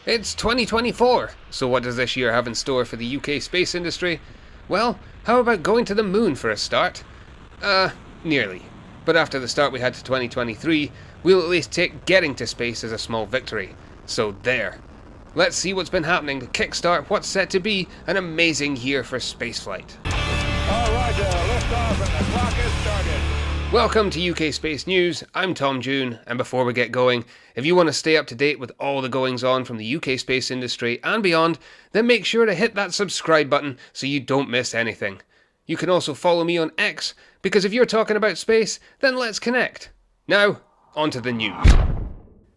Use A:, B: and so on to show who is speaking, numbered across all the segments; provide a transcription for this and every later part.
A: It's 2024, so what does this year have in store for the UK space industry? Well, how about going to the moon for a start? Nearly. But after the start we had to 2023, we'll at least take getting to space as a small victory. So there. Let's see what's been happening to kickstart what's set to be an amazing year for spaceflight.
B: All right, liftoff and the clock has started.
A: Welcome to UK Space News, I'm Tom June, and before we get going, if you want to stay up to date with all the goings on from the UK space industry and beyond, then make sure to hit that subscribe button so you don't miss anything. You can also follow me on X, because if you're talking about space, then let's connect. Now, on to the news.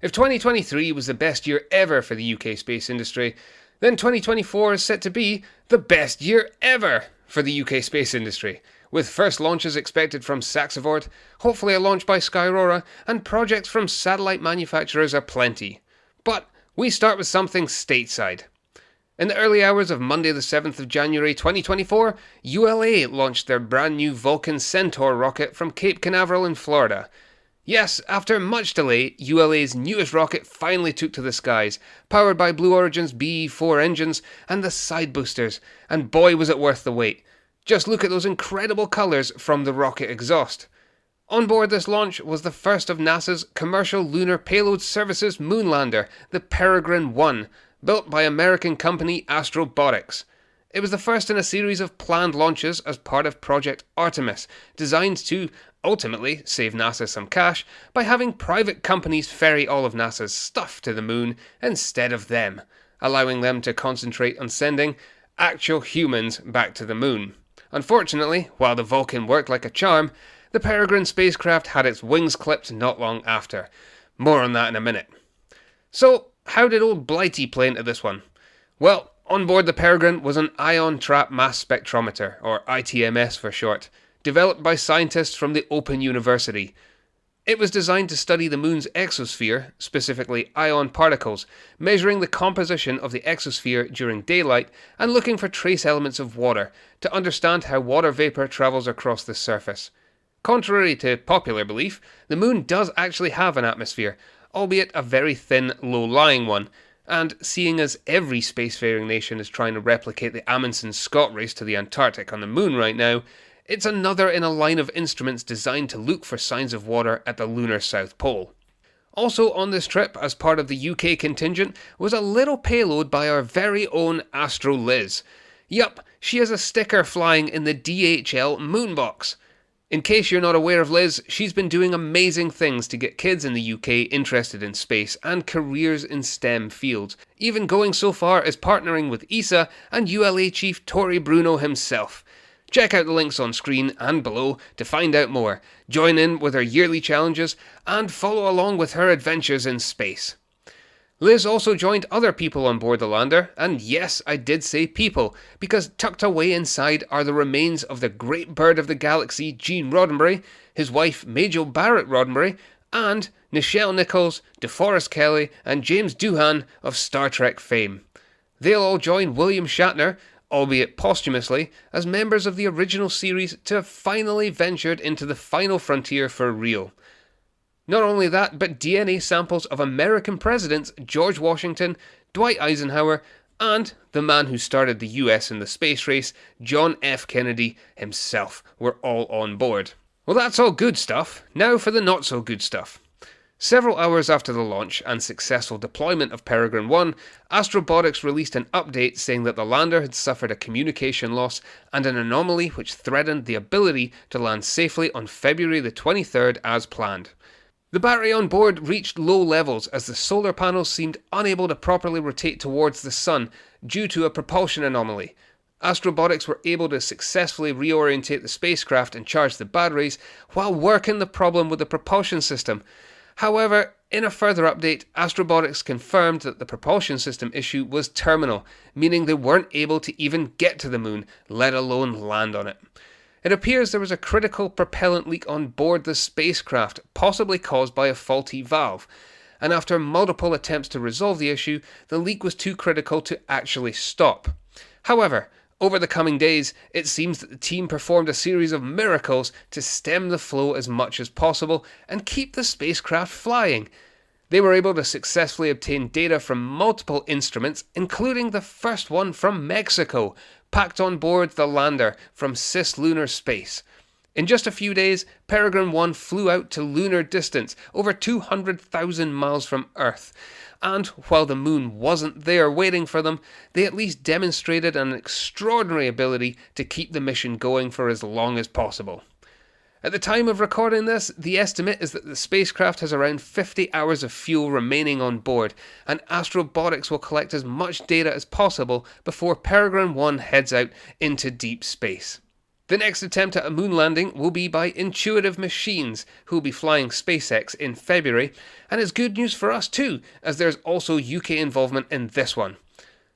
A: If 2023 was the best year ever for the UK space industry, then 2024 is set to be the best year ever for the UK space industry, with first launches expected from Saxavord, hopefully a launch by Skyrora, and projects from satellite manufacturers aplenty. But we start with something stateside. In the early hours of Monday the 7th of January 2024, ULA launched their brand new Vulcan Centaur rocket from Cape Canaveral in Florida. Yes, after much delay, ULA's newest rocket finally took to the skies, powered by Blue Origin's BE-4 engines and the side boosters, and boy was it worth the wait. Just look at those incredible colours from the rocket exhaust. On board this launch was the first of NASA's commercial lunar payload services moon lander, the Peregrine 1, built by American company Astrobotics. It was the first in a series of planned launches as part of Project Artemis, designed to ultimately save NASA some cash by having private companies ferry all of NASA's stuff to the moon instead of them, allowing them to concentrate on sending actual humans back to the moon. Unfortunately, while the Vulcan worked like a charm, the Peregrine spacecraft had its wings clipped not long after. More on that in a minute. So, how did old Blighty play into this one? Well, on board the Peregrine was an ion trap mass spectrometer, or ITMS for short, developed by scientists from the Open University. It was designed to study the moon's exosphere, specifically ion particles, measuring the composition of the exosphere during daylight and looking for trace elements of water to understand how water vapor travels across the surface. Contrary to popular belief, the moon does actually have an atmosphere, albeit a very thin, low-lying one, and seeing as every spacefaring nation is trying to replicate the Amundsen Scott race to the Antarctic on the moon right now, it's another in a line of instruments designed to look for signs of water at the lunar South Pole. Also on this trip, as part of the UK contingent, was a little payload by our very own Astro Liz. Yup, she has a sticker flying in the DHL Moonbox. In case you're not aware of Liz, she's been doing amazing things to get kids in the UK interested in space and careers in STEM fields, even going so far as partnering with ESA and ULA chief Tory Bruno himself. Check out the links on screen and below to find out more, join in with her yearly challenges, and follow along with her adventures in space. Liz also joined other people on board the lander, and yes, I did say people, because tucked away inside are the remains of the great bird of the galaxy Gene Roddenberry, his wife Majel Barrett Roddenberry, and Nichelle Nichols, DeForest Kelley, and James Doohan of Star Trek fame. They'll all join William Shatner, albeit posthumously, as members of the original series to have finally ventured into the final frontier for real. Not only that, but DNA samples of American presidents George Washington, Dwight Eisenhower, and the man who started the US in the space race, John F. Kennedy himself, were all on board. Well, that's all good stuff. Now for the not so good stuff. Several hours after the launch and successful deployment of Peregrine 1, Astrobotics released an update saying that the lander had suffered a communication loss and an anomaly which threatened the ability to land safely on February the 23rd as planned. The battery on board reached low levels as the solar panels seemed unable to properly rotate towards the sun due to a propulsion anomaly. Astrobotics were able to successfully reorientate the spacecraft and charge the batteries while working the problem with the propulsion system. However, in a further update, Astrobotics confirmed that the propulsion system issue was terminal, meaning they weren't able to even get to the moon, let alone land on it. It appears there was a critical propellant leak on board the spacecraft, possibly caused by a faulty valve, and after multiple attempts to resolve the issue, the leak was too critical to actually stop. However, over the coming days, it seems that the team performed a series of miracles to stem the flow as much as possible and keep the spacecraft flying. They were able to successfully obtain data from multiple instruments, including the first one from Mexico, packed on board the lander from cislunar space. In just a few days, Peregrine 1 flew out to lunar distance, over 200,000 miles from Earth. And while the moon wasn't there waiting for them, they at least demonstrated an extraordinary ability to keep the mission going for as long as possible. At the time of recording this, the estimate is that the spacecraft has around 50 hours of fuel remaining on board, and Astrobotics will collect as much data as possible before Peregrine 1 heads out into deep space. The next attempt at a moon landing will be by Intuitive Machines, who will be flying SpaceX in February, and it's good news for us too, as there's also UK involvement in this one.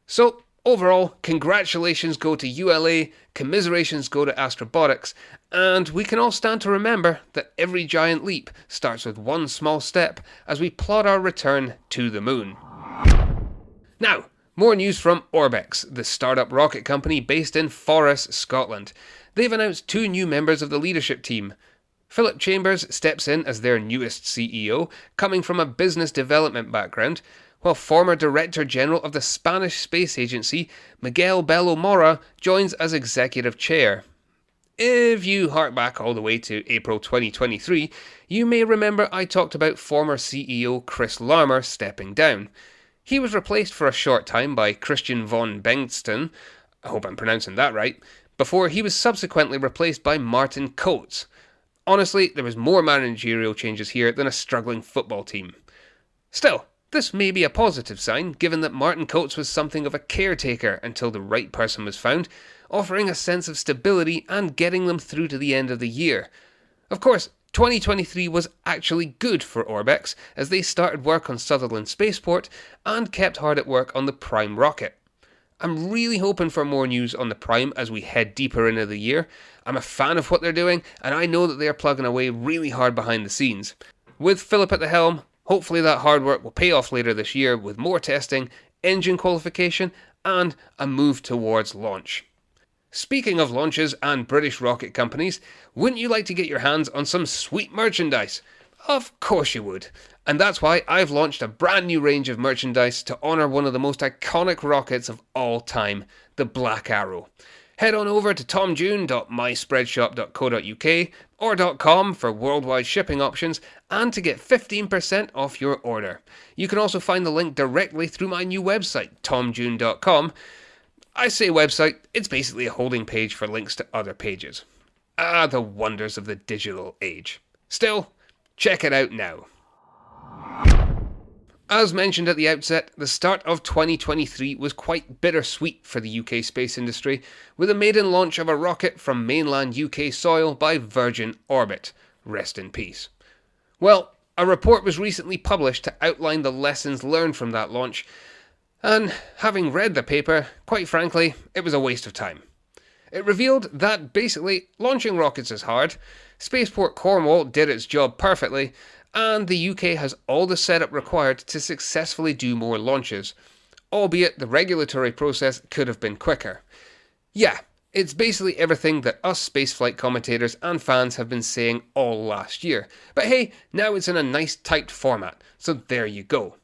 A: So, overall, congratulations go to ULA, commiserations go to Astrobotics, and we can all stand to remember that every giant leap starts with one small step as we plot our return to the moon. Now, more news from Orbex, the startup rocket company based in Forres, Scotland. They've announced 2 new members of the leadership team. Philip Chambers steps in as their newest CEO, coming from a business development background, while former Director General of the Spanish Space Agency, Miguel Bello Mora, joins as Executive Chair. If you hark back all the way to April 2023, you may remember I talked about former CEO Chris Larmer stepping down. He was replaced for a short time by Christian von Bengtsten, I hope I'm pronouncing that right, before he was subsequently replaced by Martin Coates. Honestly, there was more managerial changes here than a struggling football team. Still, this may be a positive sign, given that Martin Coates was something of a caretaker until the right person was found, offering a sense of stability and getting them through to the end of the year. Of course, 2023 was actually good for Orbex, as they started work on Sutherland Spaceport and kept hard at work on the Prime rocket. I'm really hoping for more news on the Prime as we head deeper into the year. I'm a fan of what they're doing, and I know that they're plugging away really hard behind the scenes. With Philip at the helm, hopefully that hard work will pay off later this year with more testing, engine qualification, and a move towards launch. Speaking of launches and British rocket companies, wouldn't you like to get your hands on some sweet merchandise? Of course you would. And that's why I've launched a brand new range of merchandise to honour one of the most iconic rockets of all time, the Black Arrow. Head on over to tomjune.myspreadshop.co.uk or .com for worldwide shipping options and to get 15% off your order. You can also find the link directly through my new website, tomjune.com. I say website, it's basically a holding page for links to other pages. Ah, the wonders of the digital age. Still, check it out now. As mentioned at the outset, the start of 2023 was quite bittersweet for the UK space industry, with a maiden launch of a rocket from mainland UK soil by Virgin Orbit. Rest in peace. Well, a report was recently published to outline the lessons learned from that launch, and having read the paper, quite frankly, it was a waste of time. It revealed that basically launching rockets is hard, Spaceport Cornwall did its job perfectly, and the UK has all the setup required to successfully do more launches, albeit the regulatory process could have been quicker. Yeah, it's basically everything that us spaceflight commentators and fans have been saying all last year, but hey, now it's in a nice typed format, so there you go.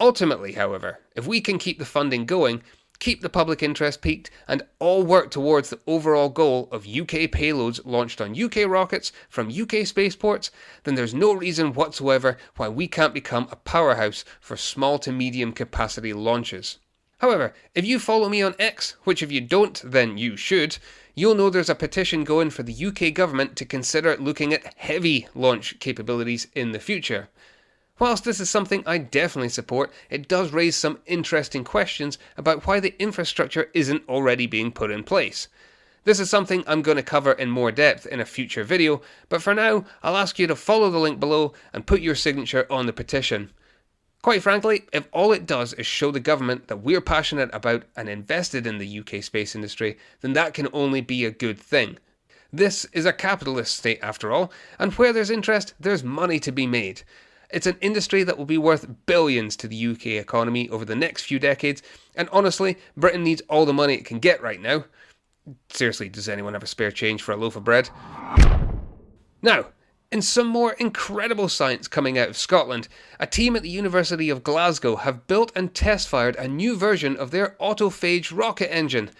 A: Ultimately, however, if we can keep the funding going, keep the public interest peaked, and all work towards the overall goal of UK payloads launched on UK rockets from UK spaceports, then there's no reason whatsoever why we can't become a powerhouse for small to medium capacity launches. However, if you follow me on X, which if you don't, then you should, you'll know there's a petition going for the UK government to consider looking at heavy launch capabilities in the future. Whilst this is something I definitely support, it does raise some interesting questions about why the infrastructure isn't already being put in place. This is something I'm going to cover in more depth in a future video, but for now, I'll ask you to follow the link below and put your signature on the petition. Quite frankly, if all it does is show the government that we're passionate about and invested in the UK space industry, then that can only be a good thing. This is a capitalist state after all, and where there's interest, there's money to be made. It's an industry that will be worth billions to the UK economy over the next few decades, and honestly, Britain needs all the money it can get right now. Seriously, does anyone have a spare change for a loaf of bread? Now, In some more incredible science coming out of Scotland, a team at the University of Glasgow have built and test-fired a new version of their autophage rocket engine.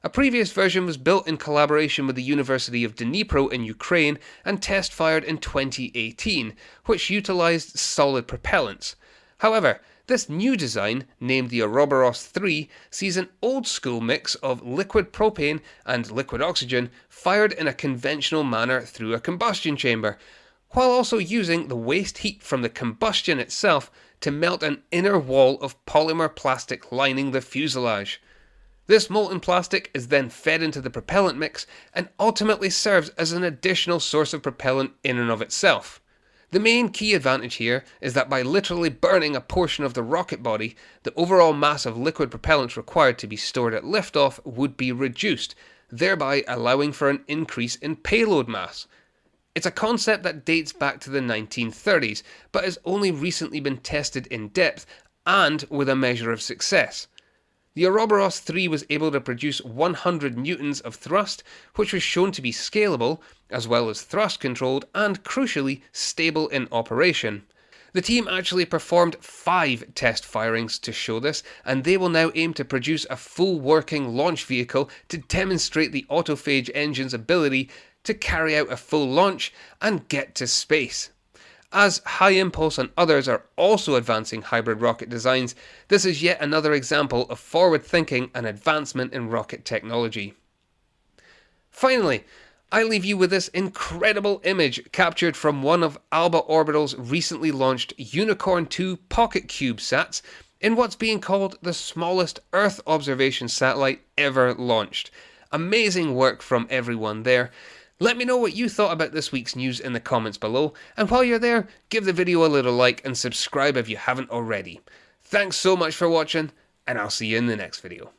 A: A previous version was built in collaboration with the University of Dnipro in Ukraine and test-fired in 2018, which utilised solid propellants. However, this new design, named the Orbex 3, sees an old-school mix of liquid propane and liquid oxygen fired in a conventional manner through a combustion chamber, while also using the waste heat from the combustion itself to melt an inner wall of polymer plastic lining the fuselage. This molten plastic is then fed into the propellant mix and ultimately serves as an additional source of propellant in and of itself. The main key advantage here is that by literally burning a portion of the rocket body, the overall mass of liquid propellant required to be stored at liftoff would be reduced, thereby allowing for an increase in payload mass. It's a concept that dates back to the 1930s, but has only recently been tested in depth and with a measure of success. The Orbex 3 was able to produce 100 newtons of thrust, which was shown to be scalable, as well as thrust controlled and, crucially, stable in operation. The team actually performed 5 test firings to show this, and they will now aim to produce a full working launch vehicle to demonstrate the autophage engine's ability to carry out a full launch and get to space. As High Impulse and others are also advancing hybrid rocket designs, this is yet another example of forward thinking and advancement in rocket technology. Finally, I leave you with this incredible image captured from one of Alba Orbital's recently launched Unicorn 2 Pocket CubeSats in what's being called the smallest Earth observation satellite ever launched. Amazing work from everyone there. Let me know what you thought about this week's news in the comments below, and while you're there, give the video a little like and subscribe if you haven't already. Thanks so much for watching, and I'll see you in the next video.